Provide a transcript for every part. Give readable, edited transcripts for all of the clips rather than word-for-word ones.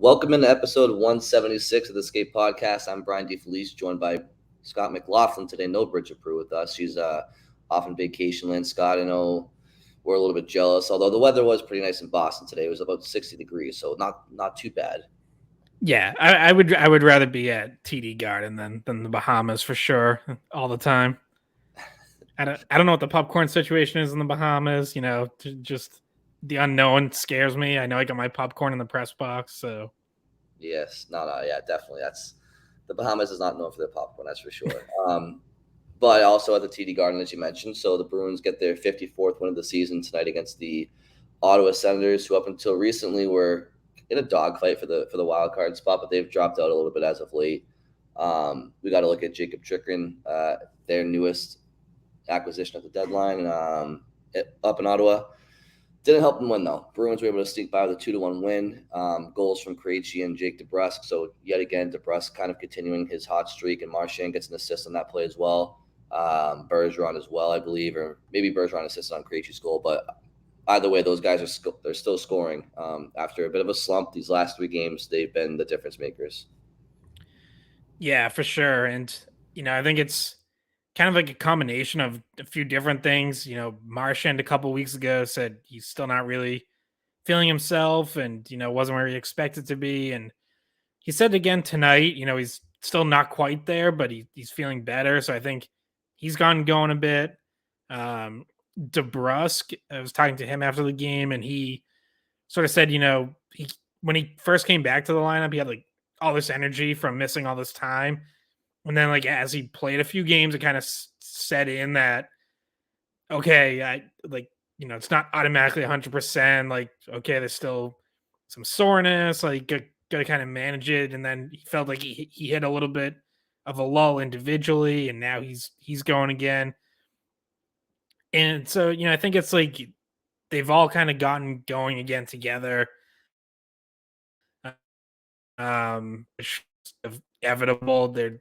Welcome into episode 176 of the Skate Podcast. I'm Brian DeFelice, joined by Scott McLaughlin today. No Bridgette with us. She's off on vacation land. Scott, I know we're a little bit jealous, although the weather was pretty nice in Boston today. It was about 60 degrees, so not too bad. Yeah, I would rather be at TD Garden than the Bahamas for sure all the time. I don't know what the popcorn situation is in the Bahamas. Just the unknown scares me. I know I got my popcorn in the press box, so Yes, yeah, definitely. That's the Bahamas is not known for their popcorn, that's for sure. But also at the TD Garden, as you mentioned. So the Bruins get their 54th win of the season tonight against the Ottawa Senators, who up until recently were in a dogfight for the wild card spot, but they've dropped out a little bit as of late. We got to look at Jacob Chikrin, their newest acquisition at the deadline, up in Ottawa. Didn't help them win, though. Bruins were able to sneak by with a 2-1 win. Goals from Krejci and Jake DeBrusk. So, yet again, DeBrusk kind of continuing his hot streak, and Marchand gets an assist on that play as well. Bergeron as well, I believe, or maybe Bergeron assisted on Krejci's goal. But either way, those guys they're still scoring. After a bit of a slump, these last three games, they've been the difference makers. yeah, for sure. And I think it's kind of like a combination of a few different things. Marchand a couple weeks ago said he's still not really feeling himself, and wasn't where he expected to be, and he said again tonight, he's still not quite there, but he's feeling better. So I think he's gotten going a bit. DeBrusk, I was talking to him after the game, and he sort of said, he when he first came back to the lineup, he had like all this energy from missing all this time. And then like as he played a few games, it kind of set in that, okay, it's not automatically 100%. Like, okay, there's still some soreness, like got to kind of manage it. And then he felt like he hit a little bit of a lull individually, and now he's going again. And so, I think it's like they've all kind of gotten going again together. It's inevitable. They're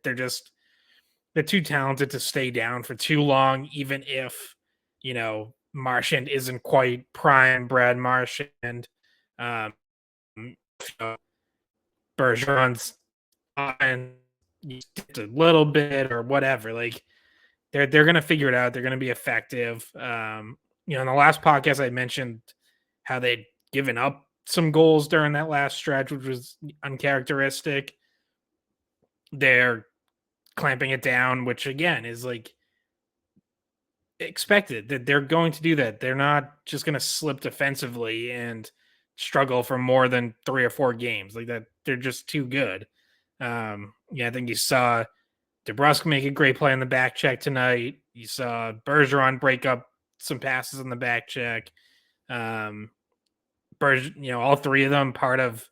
too talented to stay down for too long, even if Marchand isn't quite prime Brad Marchand. Um, Bergeron's on a little bit or whatever. Like they're gonna figure it out. They're gonna be effective. In the last podcast I mentioned how they'd given up some goals during that last stretch, which was uncharacteristic. They're clamping it down, which again is like expected that they're going to do that. They're not just going to slip defensively and struggle for more than 3 or 4 games like that. They're just too good. I think you saw DeBrusk make a great play on the back check tonight. You saw Bergeron break up some passes on the back check. All three of them part of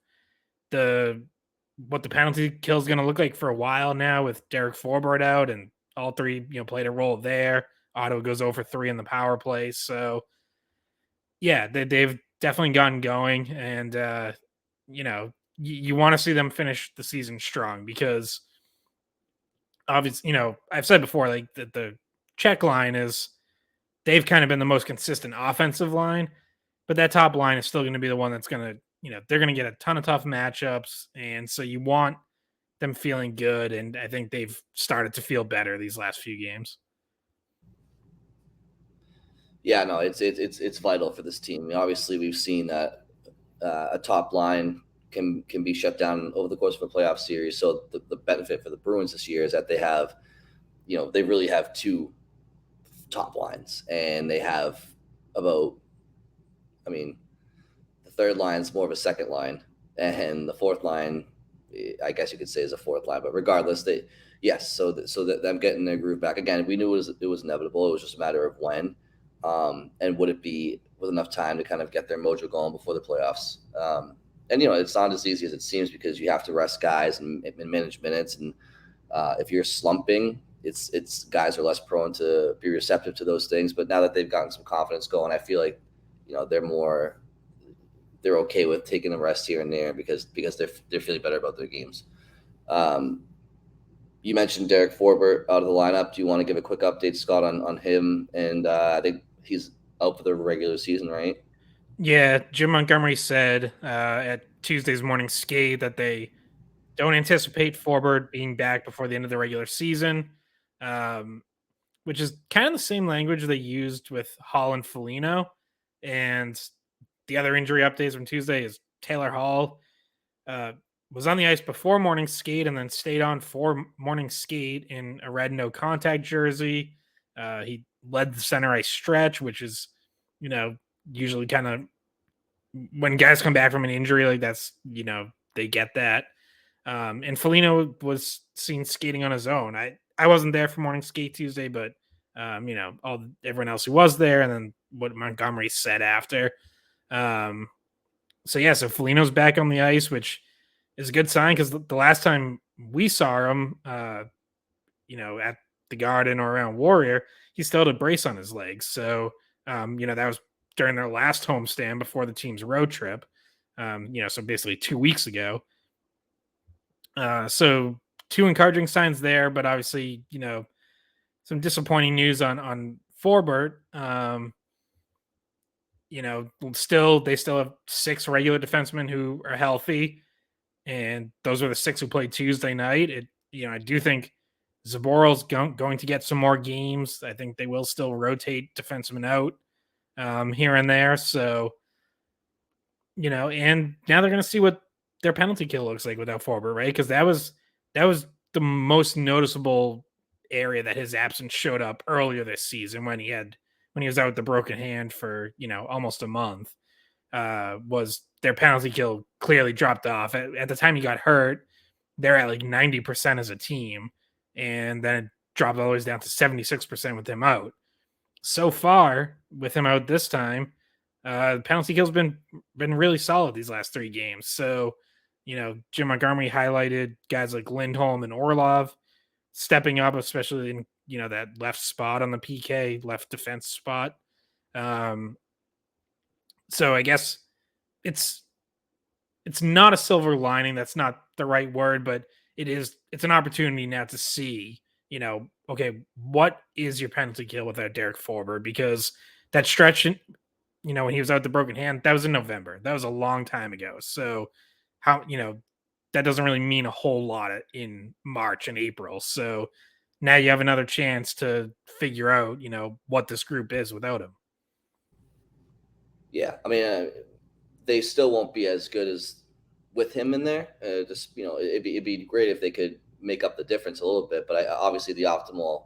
what the penalty kill is going to look like for a while now with Derek Forbort out, and all three, played a role there. Ottawa goes over 3 in the power play. So, yeah, they've definitely gotten going. And, you want to see them finish the season strong because, obviously, I've said before, like the check line is they've kind of been the most consistent offensive line, but that top line is still going to be the one that's going to, they're going to get a ton of tough matchups. And so you want them feeling good. And I think they've started to feel better these last few games. Yeah, no, it's vital for this team. Obviously, we've seen that a top line can be shut down over the course of a playoff series. So the benefit for the Bruins this year is that they have, they really have 2 top lines, and they have about, the third line is more of a second line, and the fourth line, I guess you could say, is a fourth line. But regardless, so that them getting their groove back again, we knew it was inevitable. It was just a matter of when. And would it be with enough time to kind of get their mojo going before the playoffs? And it's not as easy as it seems because you have to rest guys and manage minutes. And if you're slumping, it's guys are less prone to be receptive to those things. But now that they've gotten some confidence going, I feel like they're okay with taking a rest here and there because they're feeling better about their games. You mentioned Derek Forbort out of the lineup. Do you want to give a quick update, Scott, on him? And I think he's out for the regular season, right? Yeah, Jim Montgomery said at Tuesday's morning skate that they don't anticipate Forbort being back before the end of the regular season, which is kind of the same language they used with Hall and Foligno. And the other injury updates from Tuesday is Taylor Hall uh, was on the ice before morning skate and then stayed on for morning skate in a red no contact jersey. He led the center ice stretch, which is, usually kind of when guys come back from an injury like that's, they get that. And Foligno was seen skating on his own. I wasn't there for morning skate Tuesday, but everyone else who was there, and then what Montgomery said after. So Foligno's back on the ice, which is a good sign because the last time we saw him, at the Garden or around Warrior, he still had a brace on his legs. So, that was during their last homestand before the team's road trip. So basically 2 weeks ago. So 2 encouraging signs there, but obviously, some disappointing news on Forbort. They still have 6 regular defensemen who are healthy, and those are the 6 who played Tuesday night. I do think Zaboral's going to get some more games. I think they will still rotate defensemen out here and there. So, and now they're going to see what their penalty kill looks like without Forbort, right? Because that was the most noticeable area that his absence showed up earlier this season when he was out with the broken hand for almost a month. Was their penalty kill clearly dropped off at the time he got hurt. They're at like 90% as a team, and then it dropped all the way down to 76% with him out. So far, with him out this time, the penalty kill's been really solid these last 3 games. So, Jim Montgomery highlighted guys like Lindholm and Orlov stepping up, especially in that left spot on the PK, left defense spot. So I guess it's not a silver lining. That's not the right word, but it's an opportunity now to see, okay, what is your penalty kill without Derek Forbort? Because that stretch, when he was out with the broken hand, that was in November. That was a long time ago. So how, that doesn't really mean a whole lot in March and April. So now you have another chance to figure out, what this group is without him. Yeah, I mean, they still won't be as good as with him in there. It'd be great if they could make up the difference a little bit. But obviously, the optimal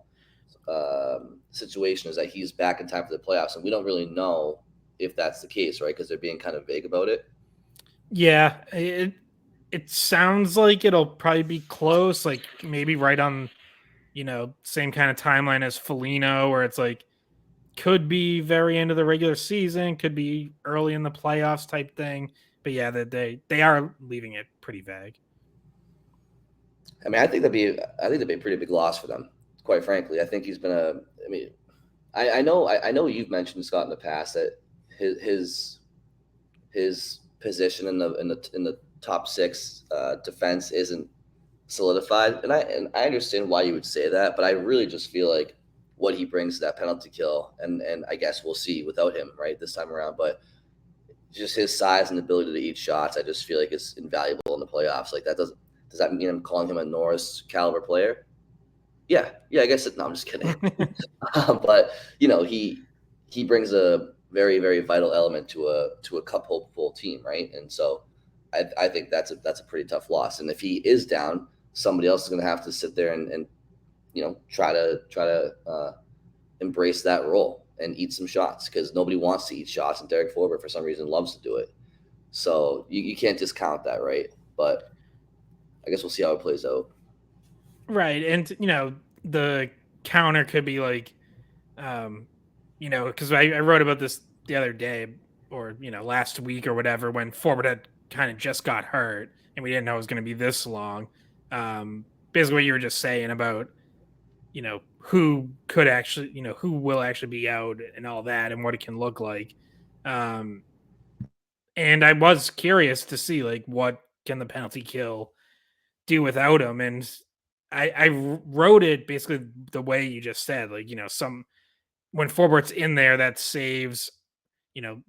situation is that he's back in time for the playoffs, and we don't really know if that's the case, right? Because they're being kind of vague about it. Yeah, it sounds like it'll probably be close, like maybe right on, same kind of timeline as Foligno, where it's like could be very end of the regular season, could be early in the playoffs type thing. But yeah, they are leaving it pretty vague. I mean, I think that'd be a pretty big loss for them. Quite frankly, I think he's been a. I mean, I know you've mentioned Scott in the past that his position in the top 6 defense isn't solidified, and I understand why you would say that, but I really just feel like what he brings to that penalty kill, and I guess we'll see without him right this time around, but just his size and ability to eat shots, I just feel like it's invaluable in the playoffs. Like does that mean I'm calling him a Norris caliber player? Yeah, I guess no, I'm just kidding. But he brings a very, very vital element to a cup hopeful team, right? And so I think that's a pretty tough loss. And if he is down, somebody else is going to have to sit there and try to embrace that role and eat some shots, because nobody wants to eat shots, and Derek Forbort for some reason loves to do it. So you can't discount that, right? But I guess we'll see how it plays out. Right, and the counter could be like, because I wrote about this the other day, or last week or whatever, when Forbort had kind of just got hurt and we didn't know it was going to be this long. Basically, what you were just saying about who could actually, who will actually be out and all that, and what it can look like. And I was curious to see like what can the penalty kill do without him, and I wrote it basically the way you just said, like some when Forbort's in there, that saves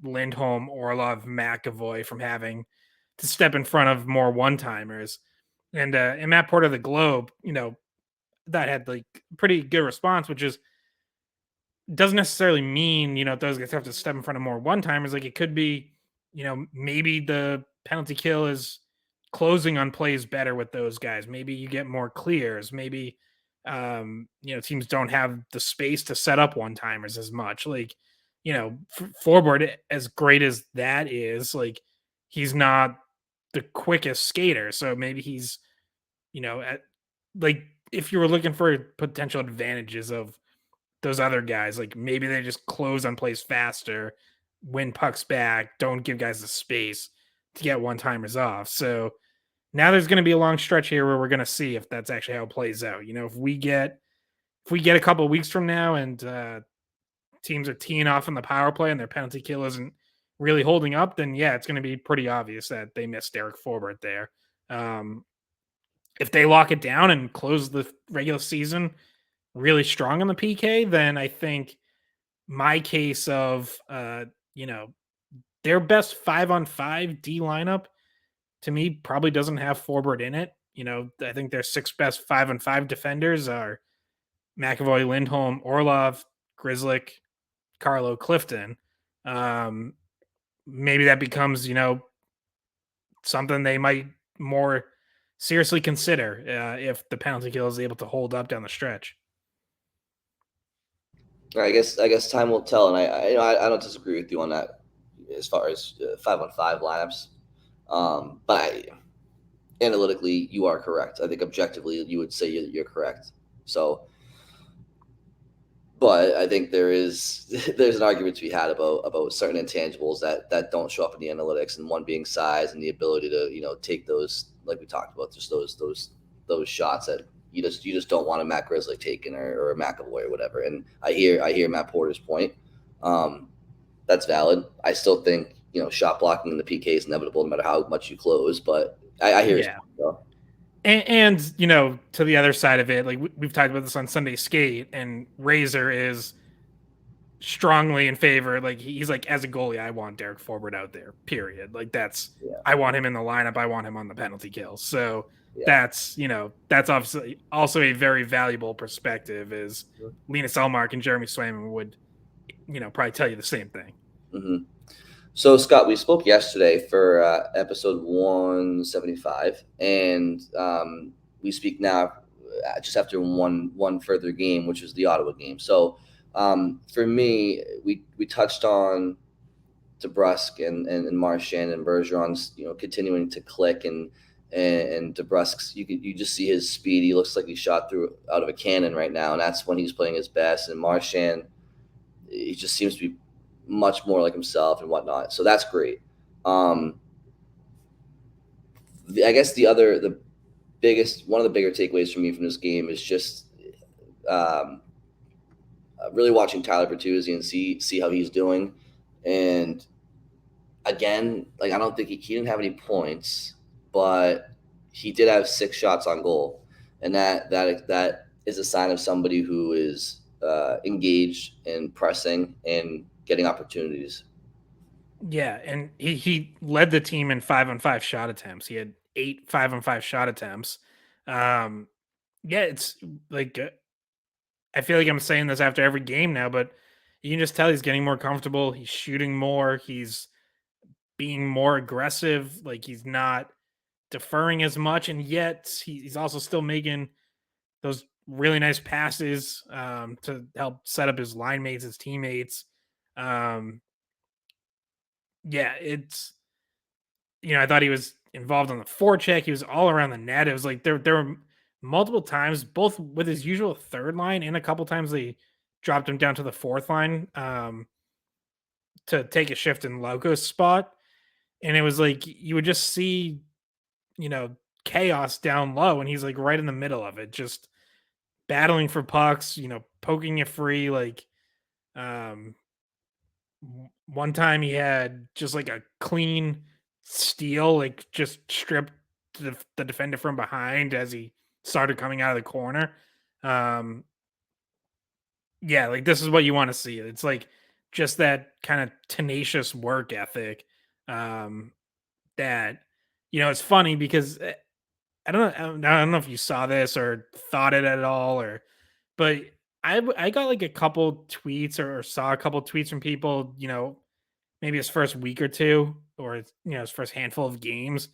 Lindholm, Orlov, McAvoy from having to step in front of more one-timers. And Matt Porter of the Globe, that had like pretty good response, which is doesn't necessarily mean, those guys have to step in front of more one-timers. Like it could be, maybe the penalty kill is closing on plays better with those guys. Maybe you get more clears. Maybe teams don't have the space to set up one-timers as much. Like, Forbort, as great as that is, like he's not the quickest skater. So maybe he's, at like if you were looking for potential advantages of those other guys, like maybe they just close on plays faster, win pucks back, don't give guys the space to get one timers off. So now there's going to be a long stretch here where we're going to see if that's actually how it plays out. If we get a couple of weeks from now and teams are teeing off on the power play and their penalty kill isn't really holding up, then yeah, it's going to be pretty obvious that they missed Derek Forbort there. If they lock it down and close the regular season really strong on the PK, then I think my case of their best 5-on-5 D lineup to me probably doesn't have Forbort in it. I think their 6 best 5-on-5 defenders are McAvoy, Lindholm, Orlov, Grzelcyk, Carlo, Clifton. Maybe that becomes something they might more seriously consider if the penalty kill is able to hold up down the stretch. I guess time will tell, and I don't disagree with you on that as far as 5-on-5 lineups. But analytically, you are correct. I think objectively, you would say you're correct. So, but I think there's an argument to be had about certain intangibles that don't show up in the analytics, and one being size and the ability to take those, like we talked about, just those shots that you just don't want a Matt Grzelcyk taking or a McAvoy or whatever. And I hear Matt Porter's point. That's valid. I still think shot blocking in the PK is inevitable no matter how much you close. But I hear his point, though. And to the other side of it, like we've talked about this on Sunday Skate, and Razor is strongly in favor. Like he's like, as a goalie, I want Derek Forbort out there. Period. Like I want him in the lineup. I want him on the penalty kill. So that's obviously also a very valuable perspective. Is Linus Ullmark and Jeremy Swayman would probably tell you the same thing. Mm-hmm. So, Scott, we spoke yesterday for episode 175, and we speak now just after one further game, which was the Ottawa game. So, for me, we touched on DeBrusk and Marchand and Bergeron's continuing to click, and DeBrusk's you just see his speed. He looks like he shot out of a cannon right now, and that's when he's playing his best. And Marchand, he just seems to be much more like himself and whatnot. So that's great. I guess one of the bigger takeaways for me from this game is just really watching Tyler Bertuzzi and see how he's doing. And again, like I don't think he didn't have any points, but he did have 6 shots on goal, and that is a sign of somebody who is engaged and pressing and getting opportunities. Yeah, and he led the team in 5-on-5 shot attempts. He had 8 5-on-5 shot attempts. Yeah, it's like I feel like I'm saying this after every game now, but you can just tell he's getting more comfortable. He's shooting more. He's being more aggressive. Like he's not deferring as much, and yet he's also still making those really nice passes to help set up his line mates, his teammates. Yeah, it's I thought he was involved on the forecheck. He was all around the net. It was like there were multiple times, both with his usual third line and a couple times they dropped him down to the fourth line to take a shift in Lauko's spot. And it was like you would just see, chaos down low, and he's like right in the middle of it, just battling for pucks, poking it free. Like one time he had just like a clean steal, like just stripped the defender from behind as he started coming out of the corner. Yeah, like this is what you want to see. It's like just that kind of tenacious work ethic that it's funny because I don't know if you saw this or thought it at all, but I got like a couple tweets or saw a couple tweets from people, maybe his first week or two, or his first handful of games.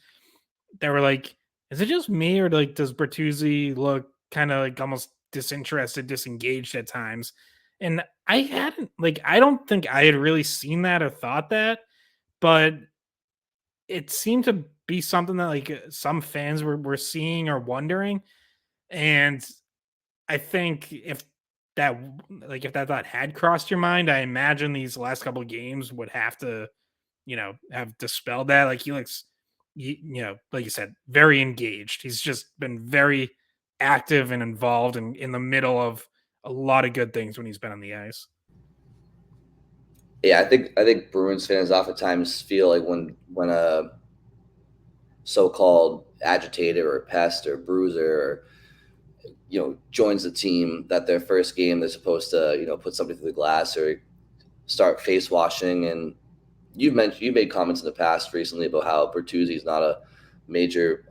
They were like, "Is it just me, or like does Bertuzzi look kind of like almost disinterested, disengaged at times?" And I don't think I had really seen that or thought that, but it seemed to be something that some fans were seeing or wondering. And I think that if that thought had crossed your mind, I imagine these last couple of games would have to, have dispelled that. Like he looks, like you said, very engaged. He's just been very active and involved and in the middle of a lot of good things when he's been on the ice. Yeah, I think Bruins fans oftentimes feel like when a so-called agitator or pest or bruiser or joins the team, that their first game they're supposed to put somebody through the glass or start face washing. And you made comments in the past recently about how Bertuzzi is not a major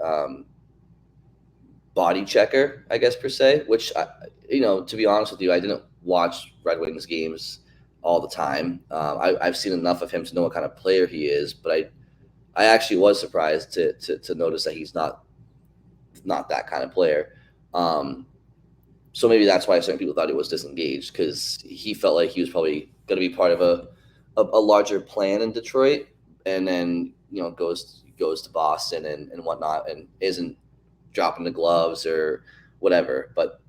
body checker, I guess, per se. Which to be honest with you, I didn't watch Red Wings games all the time. I've seen enough of him to know what kind of player he is, but I actually was surprised to notice that he's not that kind of player. So maybe that's why certain people thought he was disengaged, because he felt like he was probably going to be part of a larger plan in Detroit, and then goes to Boston and whatnot, and isn't dropping the gloves or whatever. But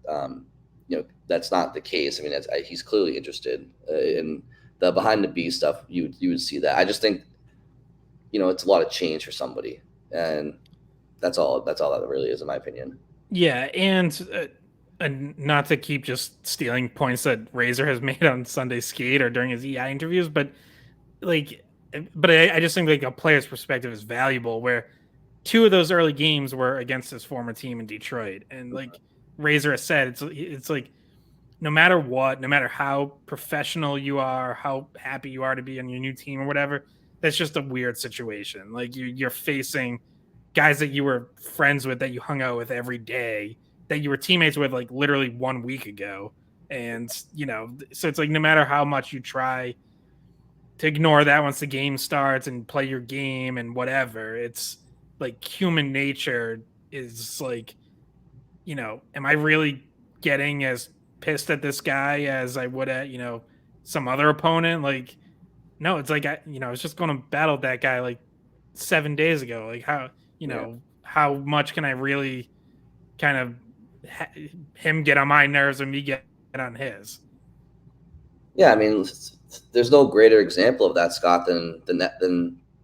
that's not the case. I mean, he's clearly interested in the behind the B stuff. You would see that. I just think it's a lot of change for somebody, and that's all that really is, in my opinion. Yeah, and not to keep just stealing points that Razor has made on Sunday Skate or during his EI interviews, like, but I just think like a player's perspective is valuable. Where two of those early games were against his former team in Detroit, and like Razor has said, it's like no matter what, no matter how professional you are, how happy you are to be on your new team or whatever, that's just a weird situation. Like you're facing guys that you were friends with, that you hung out with every day, that you were teammates with like literally 1 week ago. And, so it's like no matter how much you try to ignore that once the game starts and play your game and whatever, it's like human nature is like, am I really getting as pissed at this guy as I would at, some other opponent? Like, no, it's like I was just going to battle that guy like 7 days ago. Like Yeah. how much can I really kind of him get on my nerves and me get on his? Yeah, I mean, there's no greater example of that, Scott, than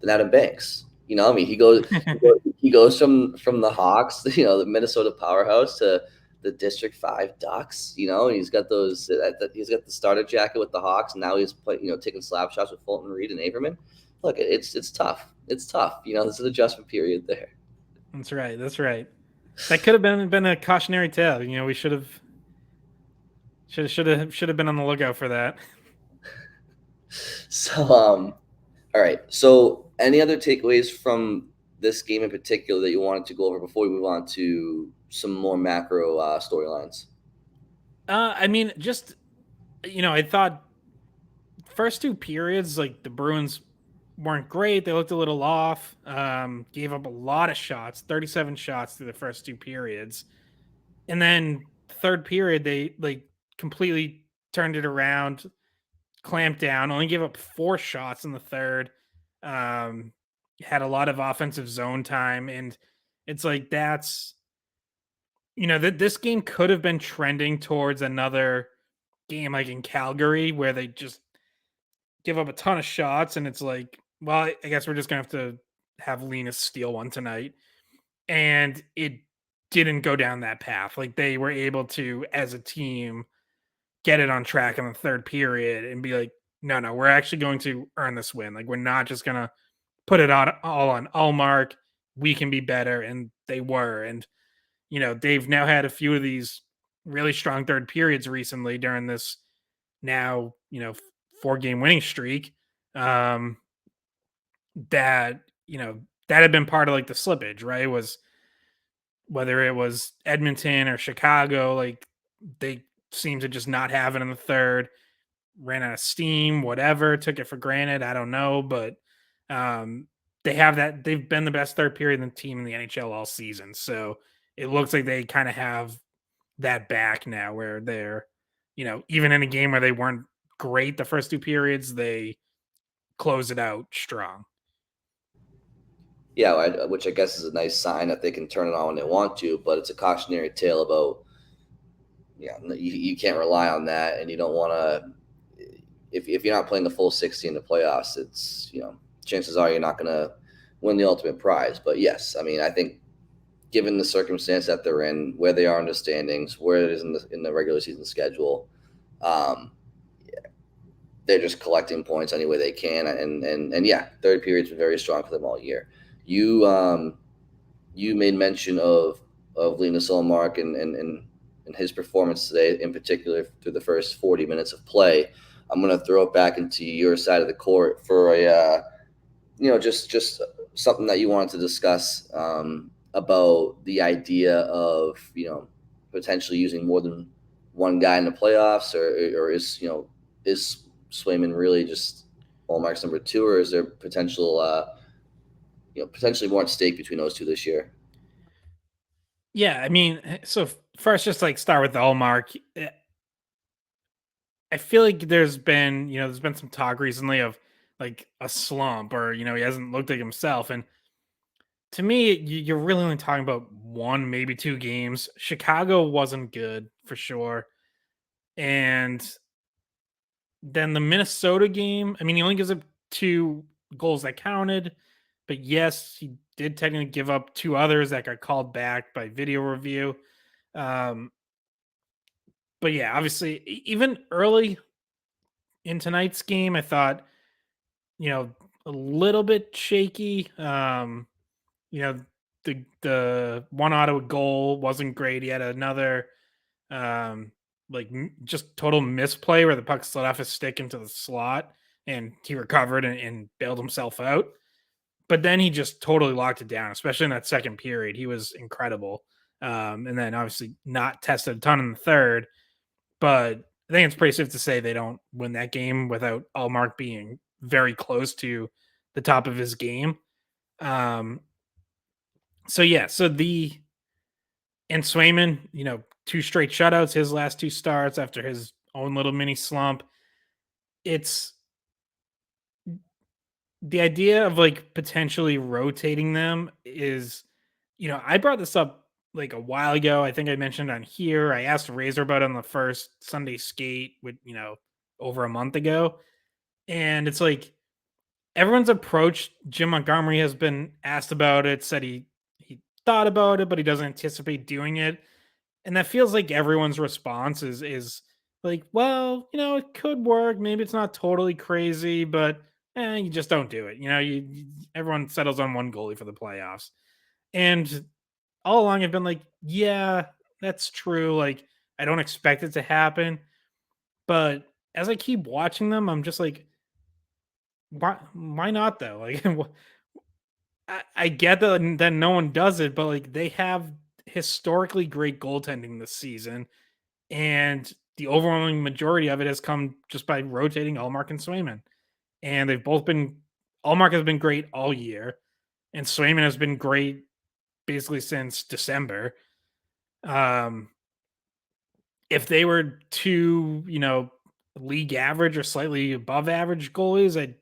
Adam Banks. I mean, he goes from the Hawks, the Minnesota powerhouse, to the District 5 Ducks. And he's got the starter jacket with the Hawks, and now he's taking slap shots with Fulton Reed and Averman. Look, it's tough. It's tough. There's an adjustment period there. That's right. That's right. That could have been a cautionary tale. We should have been on the lookout for that. So, all right. So, any other takeaways from this game in particular that you wanted to go over before we move on to some more macro storylines? I mean, just I thought first two periods, like the Bruins weren't great. They looked a little off. Gave up a lot of shots, 37 shots through the first two periods. And then third period, they like completely turned it around, clamped down, only gave up 4 shots in the third. Um, had a lot of offensive zone time. And it's like that this game could have been trending towards another game like in Calgary where they just give up a ton of shots, and it's like, well, I guess we're just gonna have to have Linus steal one tonight. And it didn't go down that path. Like they were able to, as a team, get it on track in the third period and be like, no, we're actually going to earn this win. Like we're not just gonna put it on all on Allmark. We can be better, and they were. And they've now had a few of these really strong third periods recently during this now 4-game winning streak. That that had been part of like the slippage, right? Was whether it was Edmonton or Chicago, like they seemed to just not have it in the third, ran out of steam, whatever, took it for granted. I don't know, but um, they have that. They've been the best third period in the team in the NHL all season, so it looks like they kind of have that back now, where they're, even in a game where they weren't great the first two periods, they close it out strong. Yeah, which I guess is a nice sign that they can turn it on when they want to, but it's a cautionary tale about, you can't rely on that, and you don't want to. If you're not playing the full 60 in the playoffs, it's, chances are you're not going to win the ultimate prize. But yes, I mean, I think given the circumstance that they're in, where they are in the standings, where it is in the regular season schedule, um, they're just collecting points any way they can, and yeah, third period's been very strong for them all year. You made mention of Linus Ullmark and his performance today, in particular through the first 40 minutes of play. I'm going to throw it back into your side of the court for a just something that you wanted to discuss, about the idea of potentially using more than one guy in the playoffs, or is Swayman really just Ullmark's number two, or is there potentially more at stake between those two this year? Yeah, I mean, so first, just like start with the Hallmark. I feel like there's been some talk recently of like a slump, or he hasn't looked like himself. And to me, you're really only talking about one, maybe two games. Chicago wasn't good for sure, and then the Minnesota game. I mean, he only gives up two goals that counted, but yes, he did technically give up two others that got called back by video review. Um, but yeah, obviously, even early in tonight's game, I thought, you know, a little bit shaky. You know, the one Ottawa goal wasn't great. He had another um just total misplay where the puck slid off his stick into the slot, and he recovered and bailed himself out. But then he just totally locked it down, especially in that second period. He was incredible. And then obviously not tested a ton in the third, but I think it's pretty safe to say they don't win that game without Allmark being very close to the top of his game. Um, so yeah, so the and Swayman, two straight shutouts, his last two starts after his own little mini slump. It's the idea of like potentially rotating them is, I brought this up like a while ago. I think I mentioned on here. I asked Razor about it on the first Sunday skate with, over a month ago. And it's like everyone's approach. Jim Montgomery has been asked about it, said he thought about it, but he doesn't anticipate doing it. And that feels like everyone's response is like, well, it could work. Maybe it's not totally crazy, but you just don't do it. Everyone settles on one goalie for the playoffs. And all along I've been like, yeah, that's true. Like, I don't expect it to happen. But as I keep watching them, I'm just like, why not though? Like, I get that no one does it, but like they have historically great goaltending this season, and the overwhelming majority of it has come just by rotating Allmark and Swayman. And they've both been Allmark has been great all year, and Swayman has been great basically since December. Um, if they were two, league average or slightly above average goalies, I'd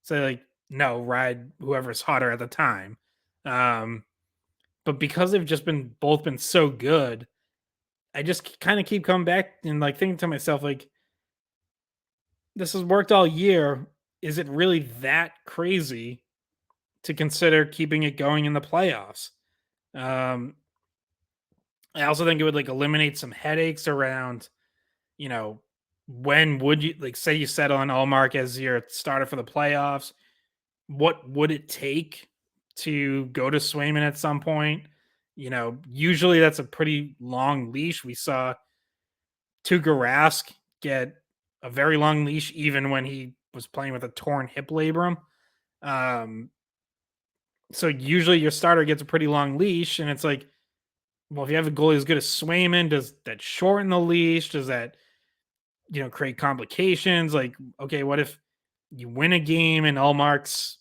say like no, ride whoever's hotter at the time. Um, but because they've just been both been so good, I just kind of keep coming back and like thinking to myself, like, this has worked all year. Is it really that crazy to consider keeping it going in the playoffs? Um, I also think it would like eliminate some headaches around, you know, when would you like say you settle on Allmark as your starter for the playoffs? What would it take to go to Swayman at some point? Usually that's a pretty long leash. We saw Tuukka Rask get a very long leash even when he was playing with a torn hip labrum. Um, So usually your starter gets a pretty long leash, and it's like, well, if you have a goalie as good as Swayman, does that shorten the leash? Does that, create complications? Like, okay, what if you win a game and Allmark's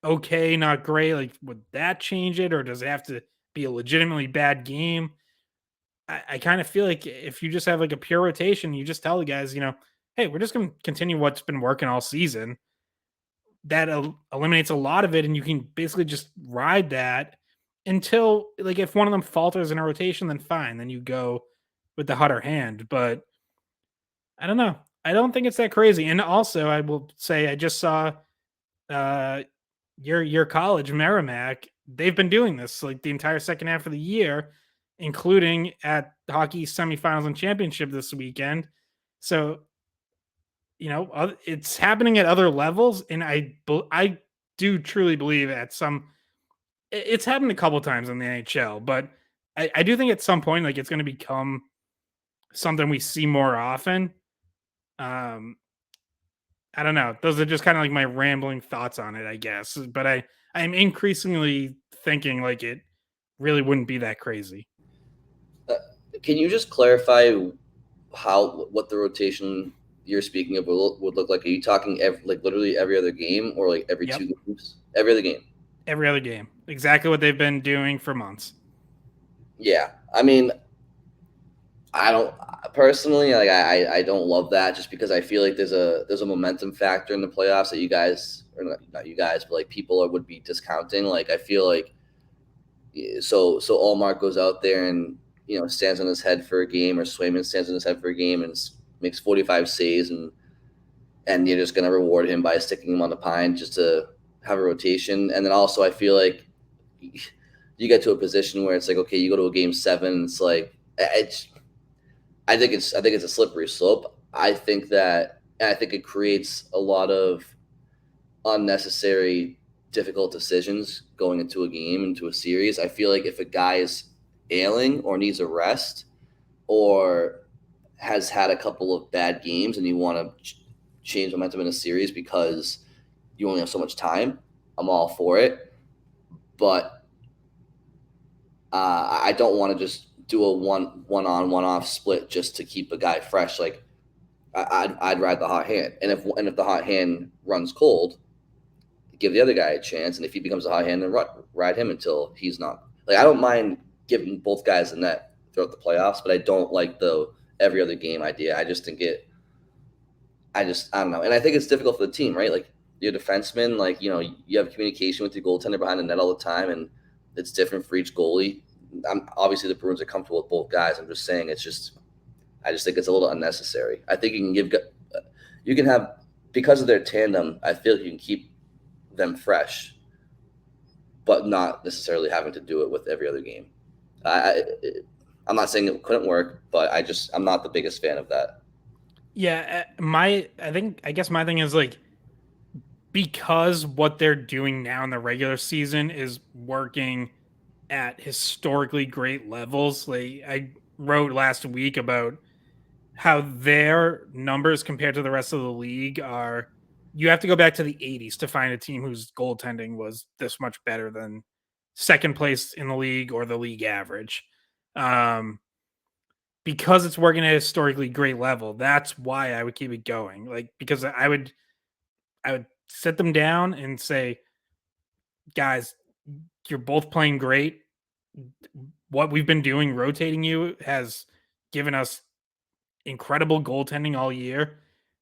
okay, not great? Like, would that change it, or does it have to be a legitimately bad game? I kind of feel like if you just have like a pure rotation, you just tell the guys, hey, we're just going to continue what's been working all season. That eliminates a lot of it, and you can basically just ride that until, like, if one of them falters in a rotation, then fine, then you go with the hotter hand. But I don't know. I don't think it's that crazy. And also, I will say, I just saw uh your college, Merrimack. They've been doing this like the entire second half of the year, including at hockey semifinals and championship this weekend. So it's happening at other levels, and I do truly believe at some it's happened a couple times in the NHL, but I do think at some point, like, it's going to become something we see more often. Um, I don't know. Those are just kind of like my rambling thoughts on it, I guess. But I'm increasingly thinking like it really wouldn't be that crazy. Uh, can you just clarify what the rotation you're speaking of would look like? Are you talking like literally every other game, or like every Yep, two games? Every other game. every other game, exactly what they've been doing for months. Yeah, I mean, I don't personally like. I don't love that just because I feel like there's a momentum factor in the playoffs that you guys, or not you guys, but like people would be discounting. Like I feel like so Allmark goes out there and stands on his head for a game, or Swayman stands on his head for a game and makes 45 saves, and you're just gonna reward him by sticking him on the pine just to have a rotation. And then also I feel like you get to a position where it's like, okay, you go to a game seven, it's like it's I think it's a slippery slope. I think it creates a lot of unnecessary difficult decisions going into a game, into a series. I feel like if a guy is ailing or needs a rest, or has had a couple of bad games, and you want to change momentum in a series because you only have so much time, I'm all for it. But I don't want to just do a one off split just to keep a guy fresh. Like I'd ride the hot hand, and if the hot hand runs cold, give the other guy a chance, and if he becomes a hot hand, then ride him until he's not. Like I don't mind giving both guys the net throughout the playoffs, but I don't like the every other game idea. I just think it. I don't know, and I think it's difficult for the team, right? Like your defenseman, like you have communication with your goaltender behind the net all the time, and it's different for each goalie. Obviously the Bruins are comfortable with both guys. I'm just saying I just think it's a little unnecessary. I think you can have, because of their tandem. I feel like you can keep them fresh, but not necessarily having to do it with every other game. I, I'm not saying it couldn't work, but I'm not the biggest fan of that. Yeah, I guess my thing is like, because what they're doing now in the regular season is working at historically great levels. Like, I wrote last week about how their numbers compared to the rest of the league are, you have to go back to the 80s to find a team whose goaltending was this much better than second place in the league or the league average. Um, because it's working at a historically great level, that's why I would keep it going. Like, because I would sit them down and say, guys, you're both playing great. What we've been doing, rotating you, has given us incredible goaltending all year,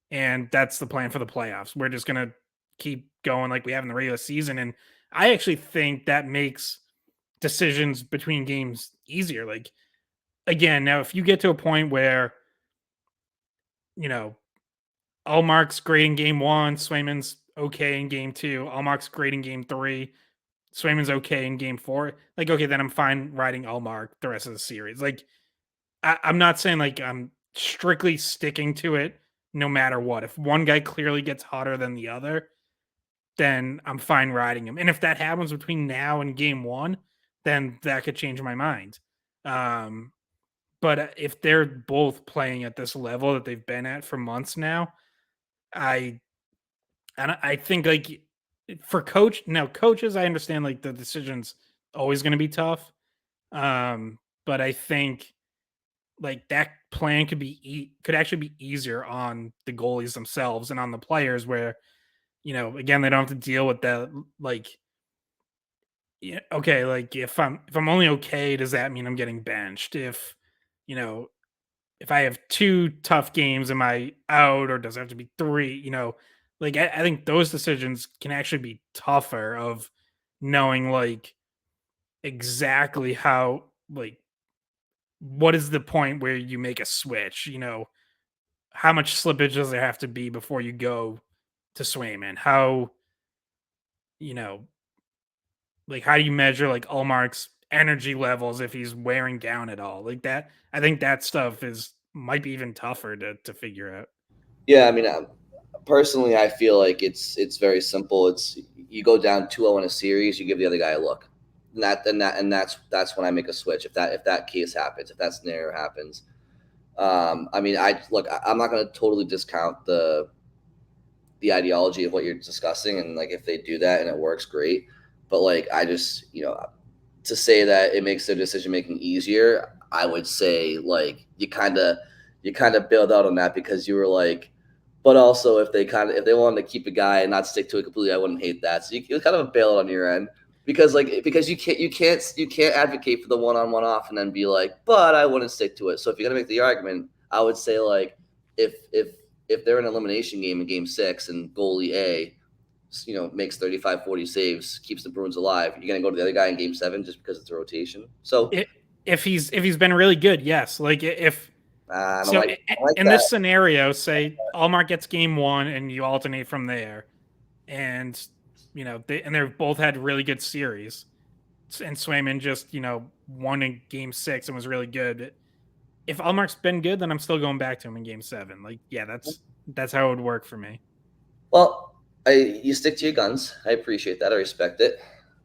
and that's the plan for the playoffs. We're just gonna keep going like we have in the regular season, and I actually think that makes decisions between games easier. Like, again, now if you get to a point where you know Allmark's great in game one, Swayman's okay in game two, Allmark's great in game three, Swayman's okay in game four, like, okay, then I'm fine riding Allmark the rest of the series. Like, I'm not saying like I'm strictly sticking to it no matter what. If one guy clearly gets hotter than the other, then I'm fine riding him. And if that happens between now and game one, then that could change my mind. Um, but if they're both playing at this level that they've been at for months now, I I think like for coaches, I understand like the decision's always going to be tough. But I think like that plan could actually be easier on the goalies themselves and on the players where, again, they don't have to deal with that. Like, yeah, okay, like if I'm only okay, does that mean I'm getting benched? You know, if I have 2 tough games, am I out or does it have to be 3? Like I think those decisions can actually be tougher of knowing like exactly how like what is the point where you make a switch? How much slippage does there have to be before you go to Swayman? You know, like how do you measure like Allmark's energy levels if he's wearing down at all? Like that, I think that stuff is might be even tougher to figure out. Yeah, I mean, personally, I feel like it's very simple. It's you go down 2-0 in a series, you give the other guy a look, and that's when I make a switch. If that case happens, if that scenario happens, I mean, I'm not going to totally discount the ideology of what you're discussing, and like if they do that and it works, great. But like I just to say that it makes their decision making easier, I would say like you kind of bailed out on that because you were like, but also if they wanted to keep a guy and not stick to it completely, I wouldn't hate that. So you kind of bail on your end because you can't advocate for the one-on-one off and then be like, but I wouldn't stick to it. So if you're gonna make the argument, I would say like if they're in an elimination game in game 6 and goalie A makes 35-40 saves, keeps the Bruins alive, you're going to go to the other guy in game 7 just because it's a rotation. So If he's been really good, yes. Like if I don't so like, I don't like in that. this scenario, say Allmark gets game 1 and you alternate from there, and they've both had really good series, and Swayman just won in game 6 and was really good. If Allmark's been good, then I'm still going back to him in game 7. Like, yeah, that's how it would work for me. Well, you stick to your guns. I appreciate that. I respect it.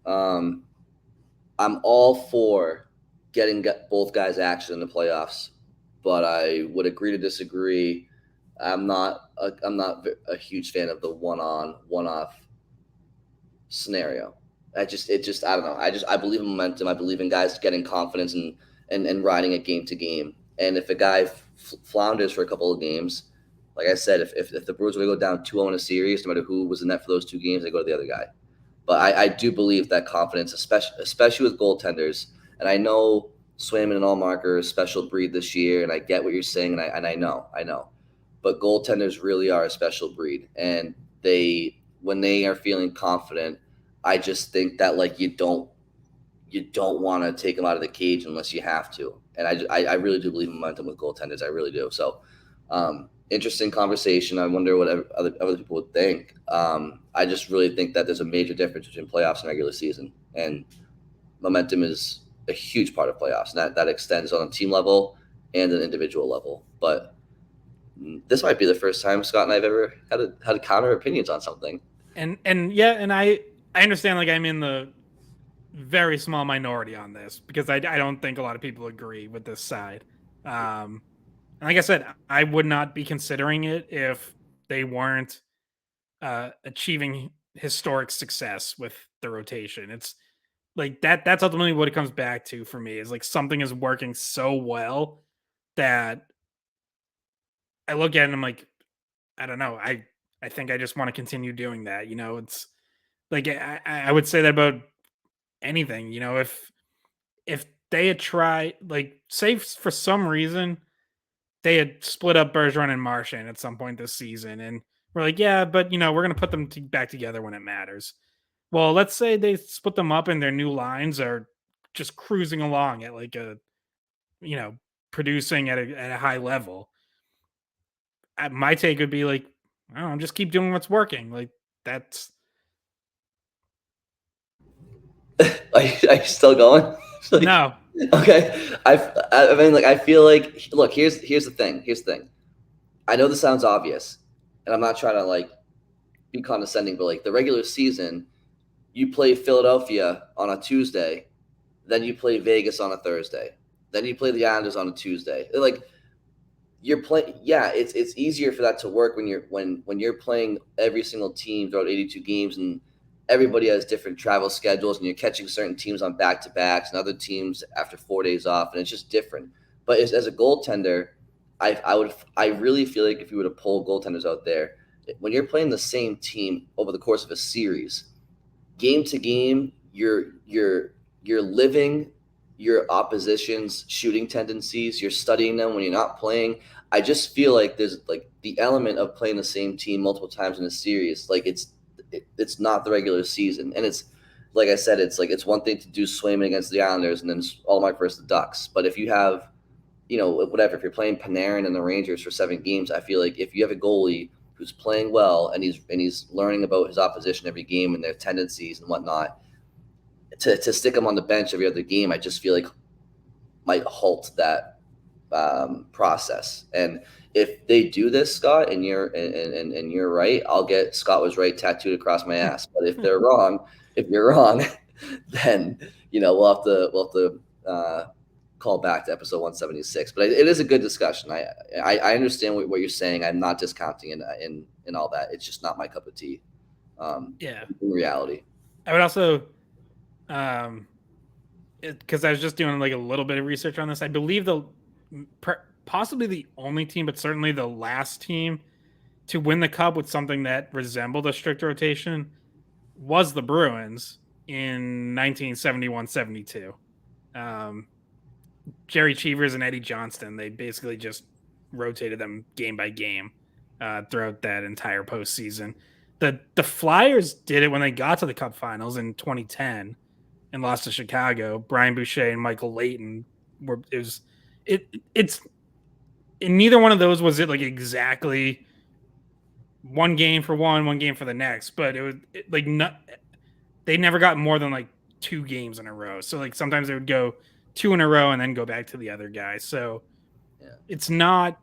Um, I'm all for getting both guys action in the playoffs, but I would agree to disagree. I'm not a huge fan of the one-on, one-off scenario. I don't know. I believe in momentum. I believe in guys getting confidence and riding it game to game. And if a guy flounders for a couple of games, like I said, if the Bruins were to go down 2-0 in a series, no matter who was in net for those 2 games, they go to the other guy. But I do believe that confidence, especially with goaltenders, and I know Swayman and Allmark are a special breed this year, and I get what you're saying, and I know, but goaltenders really are a special breed, and when they are feeling confident, I just think that like you don't want to take them out of the cage unless you have to, and I really do believe in momentum with goaltenders, I really do. So interesting conversation. I wonder what other people would think. I just really think that there's a major difference between playoffs and regular season, and momentum is a huge part of playoffs, and that extends on a team level and an individual level. But this might be the first time Scott and I've ever had counter opinions on something. And yeah, and I understand like I'm in the very small minority on this because I don't think a lot of people agree with this side. And like I said, I would not be considering it if they weren't achieving historic success with the rotation. It's like that's ultimately what it comes back to for me is like something is working so well that I look at it and I'm like, I don't know. I think I just want to continue doing that. It's like I would say that about anything. If they had tried, like, say for some reason they had split up Bergeron and Marchand at some point this season, and we're like, yeah, but we're gonna put them back together when it matters. Well, let's say they split them up and their new lines are just cruising along at like a you know producing at a high level. My take would be like, I don't know, just keep doing what's working. Like that's Are you still going? Like, no, okay. I mean, like, I feel like, look, here's the thing. Here's the thing. I know this sounds obvious, and I'm not trying to like be condescending, but like the regular season, you play Philadelphia on a Tuesday, then you play Vegas on a Thursday, then you play the Islanders on a Tuesday. Like you're playing, yeah, it's easier for that to work when you're playing every single team throughout 82 games, and everybody has different travel schedules, and you're catching certain teams on back-to-backs and other teams after 4 days off, and it's just different. But as a goaltender, I really feel like if you were to pull goaltenders out there, when you're playing the same team over the course of a series, game to game, you're living your opposition's shooting tendencies. You're studying them when you're not playing. I just feel like there's like the element of playing the same team multiple times in a series. Like it's not the regular season, and it's like I said, it's one thing to do Swayman against the Islanders and then Allmark versus the Ducks. But if you have, whatever, if you're playing Panarin and the Rangers for 7 games, I feel like if you have a goalie who's playing well and he's learning about his opposition every game and their tendencies and whatnot, to stick him on the bench every other game, I just feel like might halt that process. And if they do this, Scott, and you're right, I'll get Scott was right tattooed across my ass. But if you're wrong, then we'll have to call back to episode 176. But it is a good discussion. I understand what you're saying. I'm not discounting in all that. It's just not my cup of tea. In reality, I would also, because I was just doing like a little bit of research on this. I believe possibly the only team, but certainly the last team to win the Cup with something that resembled a strict rotation was the Bruins in 1971-72. Jerry Cheevers and Eddie Johnston, they basically just rotated them game by game throughout that entire postseason. The Flyers did it when they got to the Cup Finals in 2010 and lost to Chicago. Brian Boucher and Michael Layton it's in neither one of those was it like exactly one game for one game for the next, but they never got more than like 2 games in a row. So like sometimes they would go 2 in a row and then go back to the other guy. So it's not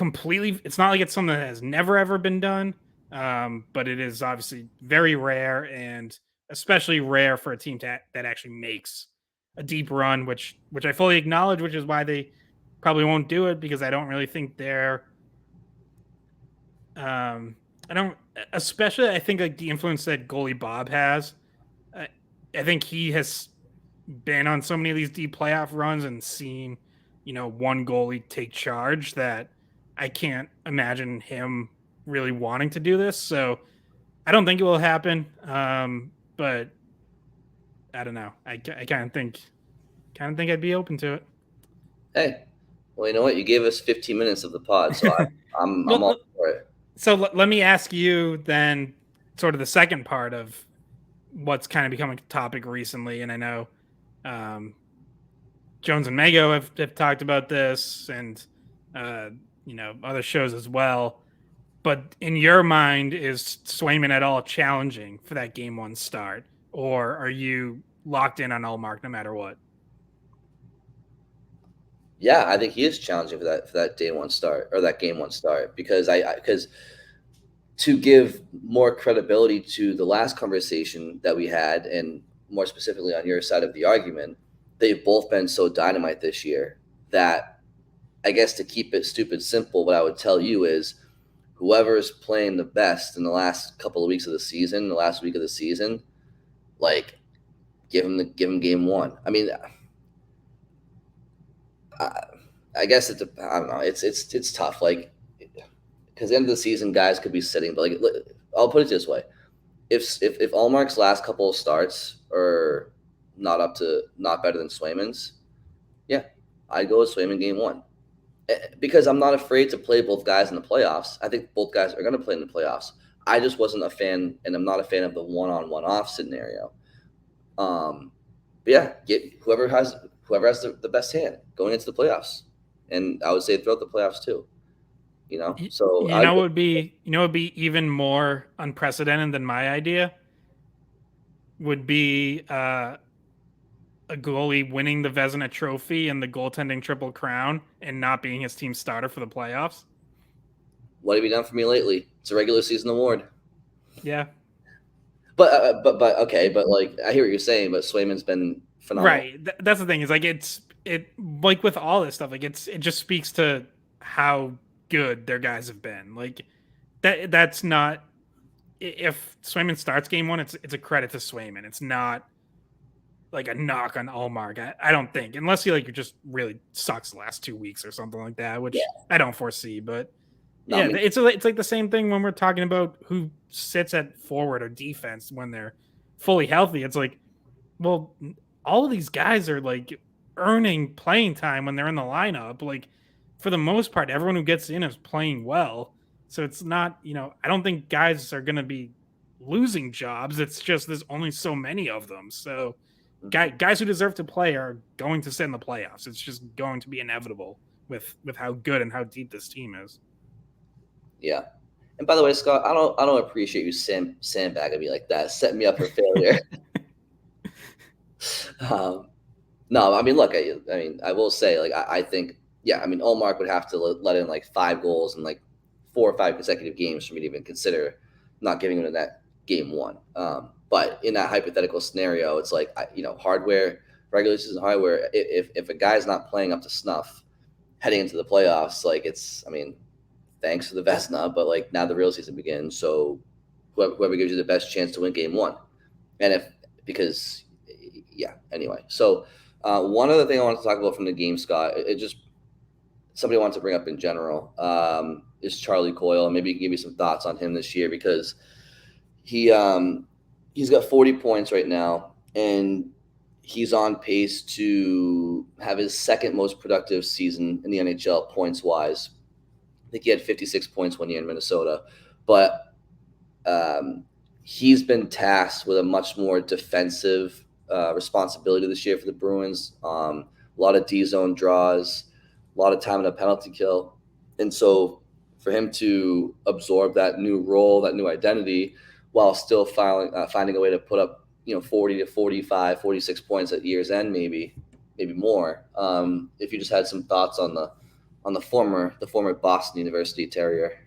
like it's something that has never ever been done. But it is obviously very rare, and especially rare for a team that actually makes a deep run, which I fully acknowledge, which is why they probably won't do it, because I don't really think they're I think like the influence that goalie Bob has. I think he has been on so many of these deep playoff runs and seen, one goalie take charge that I can't imagine him really wanting to do this. So I don't think it will happen. But I don't know. I kind of think I'd be open to it. Hey, well, you know what? You gave us 15 minutes of the pod, so I'm all for it. So let me ask you then, sort of the second part of what's kind of become a topic recently, and I know Jones and Mago have talked about this, and other shows as well. But in your mind, is Swayman at all challenging for that game 1 start, or are you locked in on Allmark no matter what? Yeah, I think he is challenging for that day 1 start, or that game 1 start, because because to give more credibility to the last conversation that we had, and more specifically on your side of the argument, they've both been so dynamite this year that I guess to keep it stupid simple, what I would tell you is whoever is playing the best in the last couple of weeks of the season, the last week of the season, like give him game 1. I mean, I guess I don't know. It's tough. Like, because at the end of the season, guys could be sitting, but like, I'll put it this way: if Allmark's last couple of starts are not better than Swayman's, yeah, I'd go with Swayman game 1, because I'm not afraid to play both guys in the playoffs. I think both guys are going to play in the playoffs. I just wasn't a fan, and I'm not a fan of the one-on-one off scenario. But yeah, get whoever has the best hand going into the playoffs, and I would say throughout the playoffs too. So it would be even more unprecedented than my idea. Would be a goalie winning the Vezina Trophy and the goaltending Triple Crown and not being his team starter for the playoffs. What have you done for me lately? It's a regular season award. Yeah. But okay, but like I hear what you're saying, but Swayman's been phenomenal. Right. That's the thing, is like it like with all this stuff, like it just speaks to how good their guys have been. Like that's not if Swayman starts game one, it's a credit to Swayman. It's not like a knock on Allmark. I don't think, unless he like just really sucks the last 2 weeks or something like that, which Yeah. I don't foresee. But No, I yeah, mean, it's like the same thing when we're talking about who sits at forward or defense when they're fully healthy. It's like, well, all of these guys are like earning playing time when they're in the lineup. Like for the most part, everyone who gets in is playing well. So it's not, I don't think guys are going to be losing jobs. It's just there's only so many of them. So guys who deserve to play are going to sit in the playoffs. It's just going to be inevitable with how good and how deep this team is. yeah. And by the way, Scott, I don't appreciate you sandbagging me like that, setting me up for failure. No, I mean, look, I mean, I will say, like, I think, yeah, I mean, Olmark would have to let in like 5 goals in like 4 or 5 consecutive games for me to even consider not giving him that game one. But in that hypothetical scenario, it's like, hardware, regular season hardware, if a guy's not playing up to snuff heading into the playoffs, like, I mean, thanks for the Vesna, but like now the real season begins. So whoever gives you the best chance to win game one. And because, yeah, anyway. So, one other thing I want to talk about from the game, Scott, it just somebody wants to bring up in general, is Charlie Coyle. Maybe you can give me some thoughts on him this year because he he's got 40 points right now, and he's on pace to have his second most productive season in the NHL points wise. I think he had 56 points 1 year in Minnesota, but he's been tasked with a much more defensive responsibility this year for the Bruins. A lot of D zone draws, a lot of time in a penalty kill. And so for him to absorb that new role, that new identity, while still finding a way to put up, 40 to 45, 46 points at year's end, maybe more. If you just had some thoughts on the former Boston University Terrier,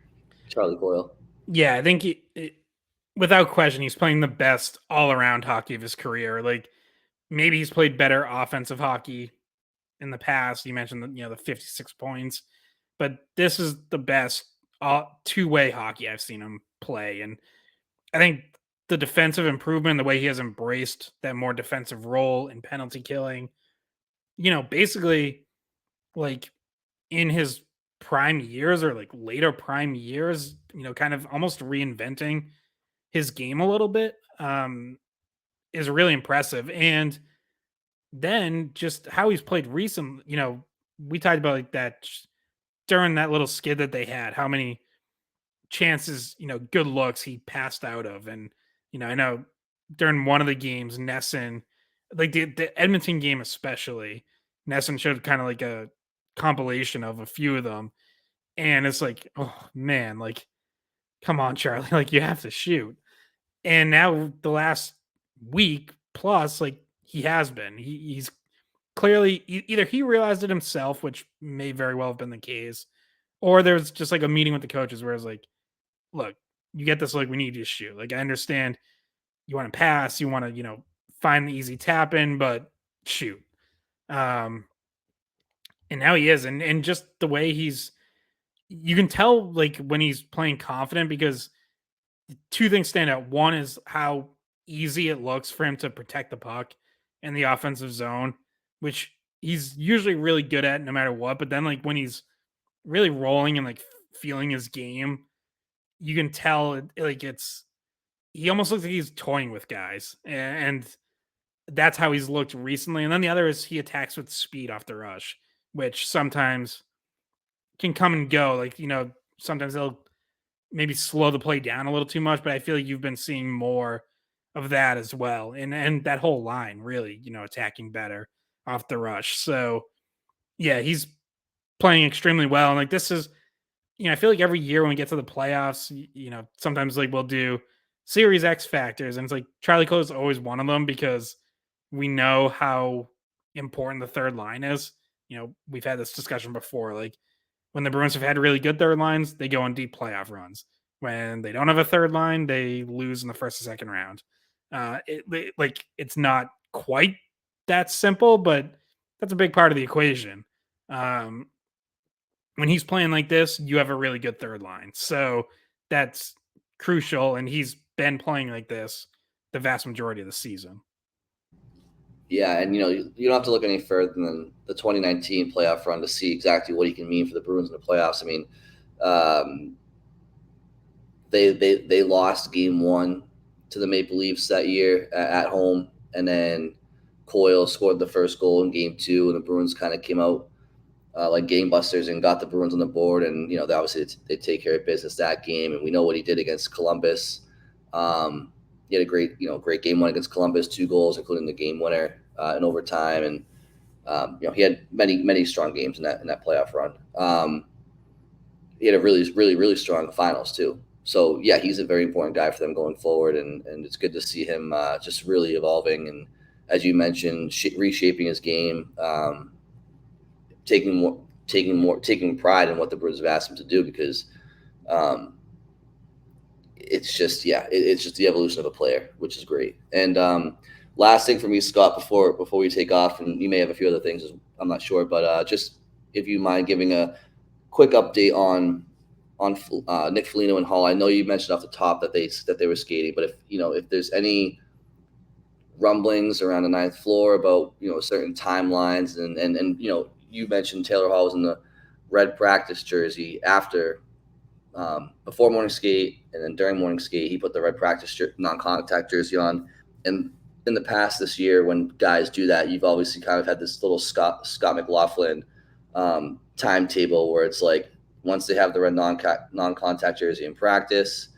Charlie Coyle. Yeah, I think without question, he's playing the best all around hockey of his career. Like maybe he's played better offensive hockey in the past. You mentioned the 56 points, but this is the best two-way hockey I've seen him play. And I think the defensive improvement, the way he has embraced that more defensive role in penalty killing, basically like in his prime years or like later prime years, kind of almost reinventing his game a little bit, is really impressive. And then just how he's played recently, we talked about like that during that little skid that they had, how many chances, good looks he passed out of. And, I know during one of the games, Nesson, like the Edmonton game especially, Nesson showed kind of like a compilation of a few of them. And it's like, oh man, like, come on, Charlie, like you have to shoot. And now the last week plus, like he has been, he's clearly either he realized it himself, which may very well have been the case, or there's just like a meeting with the coaches where it's like, look, you get this, like we need you to shoot. Like I understand you want to pass, you want to, find the easy tap in, but shoot. Um, and now he is, and just the way you can tell like when he's playing confident because two things stand out. One is how easy it looks for him to protect the puck in the offensive zone, which he's usually really good at no matter what. But then, like, when he's really rolling and like feeling his game, you can tell he almost looks like he's toying with guys. And that's how he's looked recently. And then the other is he attacks with speed off the rush, which sometimes can come and go. Like, sometimes they'll maybe slow the play down a little too much, but I feel like you've been seeing more of that as well. And that whole line really, attacking better off the rush. So yeah, he's playing extremely well. And like this is, I feel like every year when we get to the playoffs, sometimes like we'll do series X factors. And it's like Charlie Cole is always one of them because we know how important the third line is. We've had this discussion before. Like when the Bruins have had really good third lines, they go on deep playoff runs. When they don't have a third line, they lose in the first or second round. It's not quite that simple, but that's a big part of the equation. When he's playing like this, you have a really good third line. So that's crucial, and he's been playing like this the vast majority of the season. Yeah, and you don't have to look any further than the 2019 playoff run to see exactly what he can mean for the Bruins in the playoffs. I mean, um, they lost game one to the Maple Leafs that year at home, and then Coyle scored the first goal in game two, and the Bruins kind of came out like game busters and got the Bruins on the board. And obviously they take care of business that game, and we know what he did against Columbus. He had a great game one against Columbus, 2 goals, including the game winner in overtime, and he had many strong games in that playoff run. He had a really strong finals too. So yeah, he's a very important guy for them going forward, and it's good to see him just really evolving and, as you mentioned, reshaping his game, taking pride in what the Bruins have asked him to do, because it's just the evolution of a player, which is great. And last thing for me, Scott, before we take off, and you may have a few other things, I'm not sure, but just if you mind giving a quick update on Nick Foligno and Hall. I know you mentioned off the top that they were skating, but if there's any rumblings around the ninth floor about certain timelines, and you mentioned Taylor Hall was in the red practice jersey after before morning skate, and then during morning skate he put the red practice non-contact jersey on. And in the past this year, when guys do that, you've obviously kind of had this little Scott McLaughlin timetable where it's like, once they have the red non-contact jersey in practice,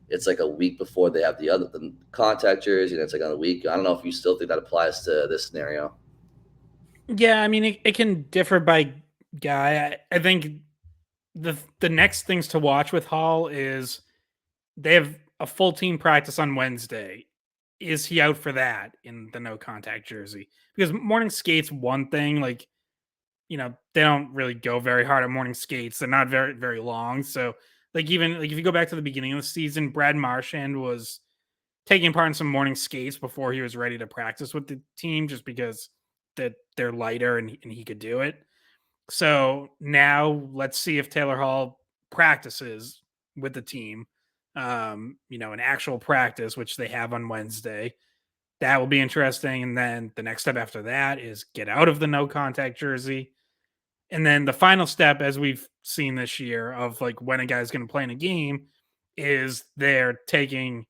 it's like a week before they have the contact jersey, and it's like on a week. I don't know if you still think that applies to this scenario. Yeah, I mean, it can differ by guy. I think the next things to watch with Hall is they have a full team practice on Wednesday. Is he out for that in the no contact jersey? Because morning skates one thing, like, they don't really go very hard at morning skates. They're not very, very long. So, like, even like if you go back to the beginning of the season, Brad Marchand was taking part in some morning skates before he was ready to practice with the team, just because that they're lighter and he could do it. So now let's see if Taylor Hall practices with the team, an actual practice, which they have on Wednesday. That will be interesting. And then the next step after that is get out of the no contact jersey. And then the final step, as we've seen this year, of like when a guy's going to play in a game, is they're doing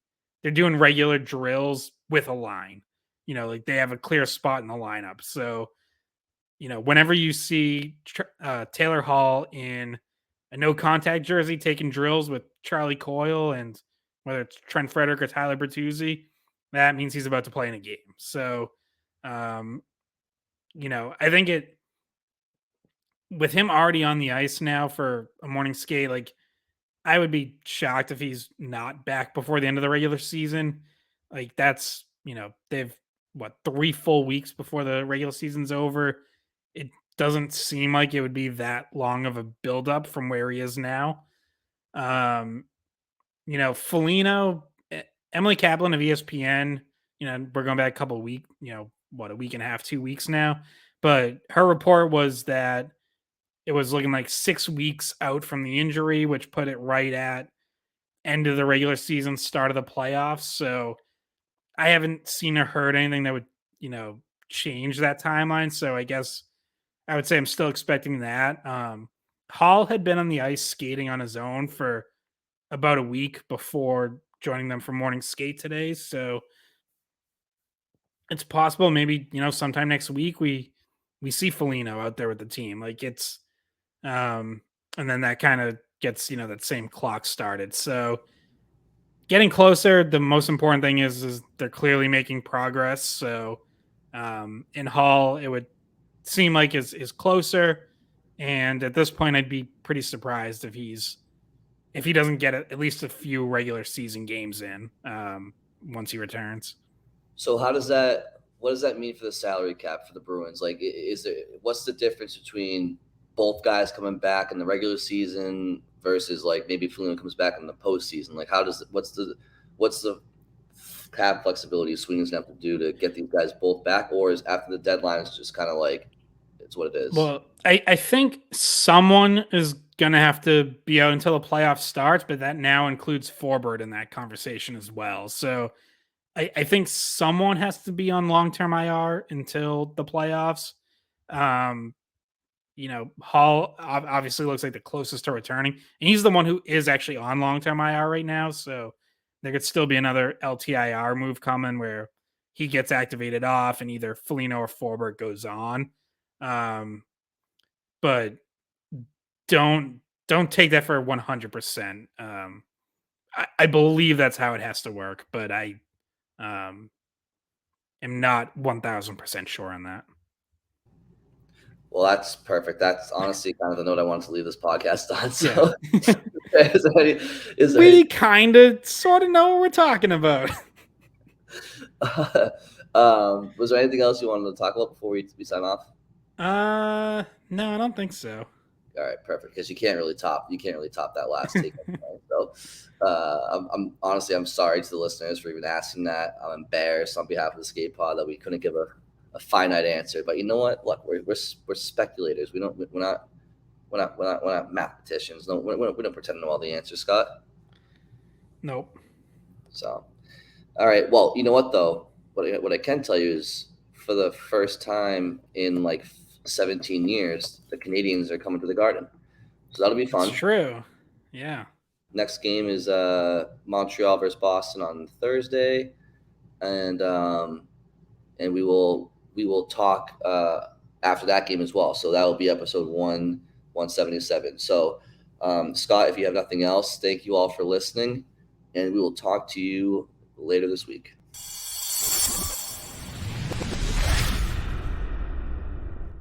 regular drills with a line. Like they have a clear spot in the lineup. So, whenever you see Taylor Hall in a no contact jersey taking drills with Charlie Coyle, and whether it's Trent Frederick or Tyler Bertuzzi, that means he's about to play in a game. So, I think with him already on the ice now for a morning skate, like, I would be shocked if he's not back before the end of the regular season. Like, that's, they've 3 full weeks before the regular season's over. It doesn't seem like it would be that long of a buildup from where he is now. Foligno, Emily Kaplan of ESPN, we're going back a couple of weeks, a week and a half, 2 weeks now. But her report was that it was looking like 6 weeks out from the injury, which put it right at end of the regular season, start of the playoffs. So I haven't seen or heard anything that would, change that timeline. So I guess I would say I'm still expecting that. Hall had been on the ice skating on his own for about a week before joining them for morning skate today. So it's possible maybe, sometime next week we see Foligno out there with the team. Like it's and then that kind of gets, that same clock started. So getting closer, the most important thing is they're clearly making progress. So in Hall, it would seem like is closer. And at this point, I'd be pretty surprised if he doesn't get at least a few regular season games in once he returns. So what does that mean for the salary cap for the Bruins? Like, what's the difference between both guys coming back in the regular season versus like maybe Foligno comes back in the postseason? Like, what's the cap flexibility Swingers have to do to get these guys both back, or is after the deadline it's just kind of like It's what it is. Well, I think someone is going to have to be out until the playoff starts, but that now includes Forbort in that conversation as well. So I think someone has to be on long-term IR until the playoffs. Um, Hall obviously looks like the closest to returning, and he's the one who is actually on long-term IR right now. So there could still be another LTIR move coming where he gets activated off, and either Foligno or Forbort goes on. But don't take that for 100%. I believe that's how it has to work, but I am not 1000% sure on that. Well, that's perfect. That's honestly kind of the note I wanted to leave this podcast on. So, we kind of sort of know what we're talking about. Was there anything else you wanted to talk about before we sign off? No, I don't think so. All right, perfect. Because you can't really top that last take. So, I'm honestly, I'm sorry to the listeners for even asking that. I'm embarrassed on behalf of the skate pod that we couldn't give a finite answer. But you know what? Look, we're speculators. We're not mathematicians. No, we don't pretend to know all the answers, Scott. Nope. So, all right. Well, you know what though? What I can tell you is, for the first time in like 17 years, the Canadians are coming to the Garden. So that'll be fun. It's true. Yeah. Next game is Montreal versus Boston on Thursday, and we will talk after that game as well. So that will be episode 177. So Scott, if you have nothing else, thank you all for listening, and we will talk to you later this week.